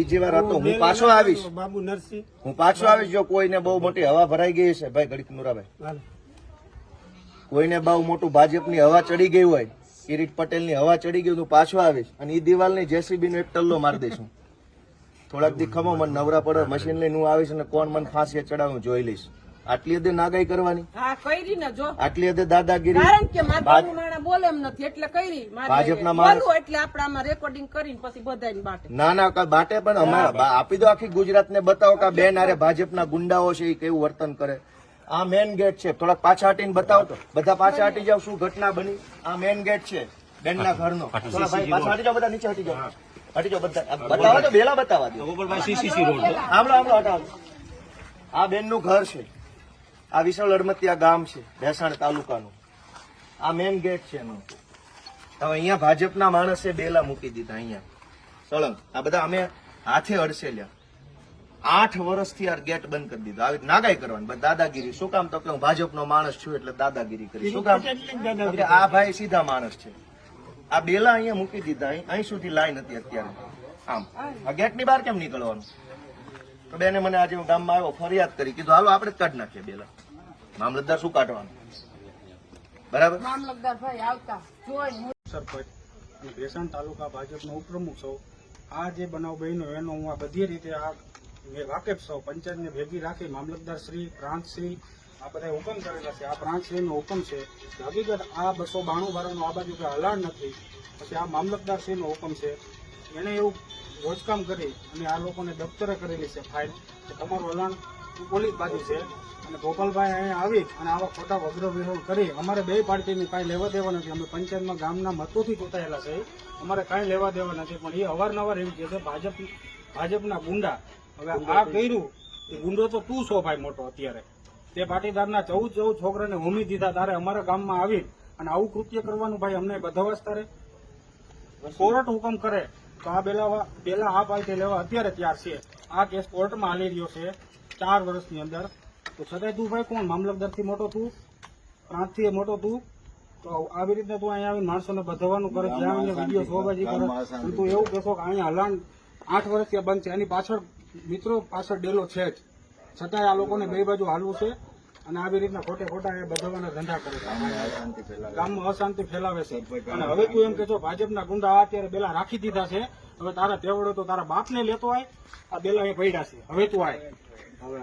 બીજી વાર હતો હું પાછો આવીશ, બાબુ નરસિંહ હું પાછો આવીશ. જો કોઈને બહુ મોટી હવા ભરાઈ ગઈ છે ભાઈ ઘડીક નુરાભાઈ, કોઈને બહુ મોટું ભાજપની હવા ચડી ગઈ હોય, કિરીટ પટેલની હવા ચડી ગઈ, હું પાછો આવીશ અને એ દિવાલની જેસીબી નો એક ટલ્લો મારી દઈશું. થોડાક દી ખમો મને નવરા પડે મશીન લઈને હું આવીશ અને કોણ મને ફાંસી ચડાવું જોઈ લઈશ. આટલી હદે નાગાઈ કરવાની, આટલી હદે દાદાગીરી, ભાજપના માણસ ના ના બાટે પણ અમારા આપી દો આખી ગુજરાત ને બતાવો કે બેન અરે ભાજપના ગુંડાઓ છે એ કેવું વર્તન કરે. આ મેન ગેટ છે, થોડાક પાછા હટીને બતાવો તો બધા પાછા હટી જાવ શું ઘટના બની. આ મેન ગેટ છે બેનના ઘરનો, થોડા ભાઈ પાછા હટી જાવ, બધા નીચે હટી જાવ, હટી જાવ બધા બતાવો તો બેલા બતાવવા દો. આમળો આમળો હટાવો. આ બેન નું ઘર છે, આ વિશાળ અડમતિયા ગામ છે ભેસાણ તાલુકાનું, આ મેન ગેટ છે એનો. હવે અહીંયા ભાજપના માણસે બેલા મૂકી દીધા અહીંયા સળંગ. આ બધા અમે હાથે અડસેલ્યા. 8 વર્ષથી આ ગેટ બંધ કરી દીધો. આવી નાગાઈ કરવાની બસ દાદાગીરી. શું કામ? તો કે હું ભાજપનો માણસ છું એટલે દાદાગીરી કરી. શું કામ? કે આ ભાઈ સીધા માણસ છે. આ બેલા અહીંયા મૂકી દીધા. અહીં સુધી લાઈન હતી અત્યારે. આમ આ ગેટની બહાર કેમ નીકળવાનું? તો બેને મને આજે હું ગામમાં આવ્યો ફરિયાદ કરી, કીધું હાલો આપણે જ કાઢી નાખીએ બેલા. મામલતદાર શું કાઢવાનું? બરાબર. મામલતદાર ભાઈ આવતા સરપંચ અને ભેસાણ તાલુકા ભાજપનો ઉપપ્રમુખ છું. આ જે બનાવ બન્યો એનો હું આ બધી રીતે વાકેફ છું. પંચાયતને ભેગી રાખી મામલતદાર શ્રી, પ્રાંતશ્રી આ બધા હુકમ કરેલા છે. આ પ્રાંતશ્રીનો હુકમ છે કે હકીકત આ 292 વાળાનો આ બાજુ કોઈ હલાણ નથી. પછી આ મામલતદારશ્રીનો હુકમ છે, એને એવું રોજકામ કરી અને આ લોકોને દફતરે કરેલી છે ફાઇલ કે તમારું હલાણ પોલીસ બાજુ છે. અને ગોપાલભાઈ અહીંયા આવી અને આવા ખોટા વગ્ર વિરોધ કરી અમારે બે પાર્ટીનું કાંઈ લેવા દેવા નથી. અમે પંચાયતમાં ગામના મતોથી ચૂંટાયેલા છે, અમારે કાંઈ લેવા દેવા નથી. પણ એ અવારનવાર એમ કહે છે ભાજપના ગુંડા. હવે આ કર્યું એ ગુંડો તો તું છો ભાઈ મોટો. અત્યારે તે પાટીદારના 14 છોકરાને હોમી દીધા, તારે અમારા ગામમાં આવી અને આવું કૃત્ય કરવાનું ભાઈ અમને બધાવાસ તારે. કોર્ટ હુકમ કરે તો આ બેલા આ પાર્ટી લેવા અત્યારે તૈયાર છે. આ કેસ કોર્ટમાં હાલી રહ્યો છે 4 વર્ષની અંદર. તો છતાંય તું ભાઈ કોણ? મામલતદારથી મોટો તું, પ્રાંતથી મોટો તું. તો આવી રીતે તું અહીંયા આવીને માણસોને બધવાનું કરે, જ્યાં અહીંયા વિડીયો શોબાજી કરે. અને તું એવું કહેશો કે અહીંયા હલાણ 8 વર્ષથી બંધ છે. એની પાછળ મિત્રો પાછળ ડેલો છે જ, છતાંય આ લોકોને બે બાજુ હાલવું છે અને આવી રીતના ખોટે ખોટા એ બધાવાના ધંધા કરે છે, ગામમાં અશાંતિ ફેલાવે છે. અને હવે તું એમ કહેશો ભાજપના ગુંડા અત્યારે બેલા રાખી દીધા છે, હવે તારા તેવડો તો તારા બાપને લેતો આય. આ બેલા એ પડ્યા છે, હવે તું આય. હવે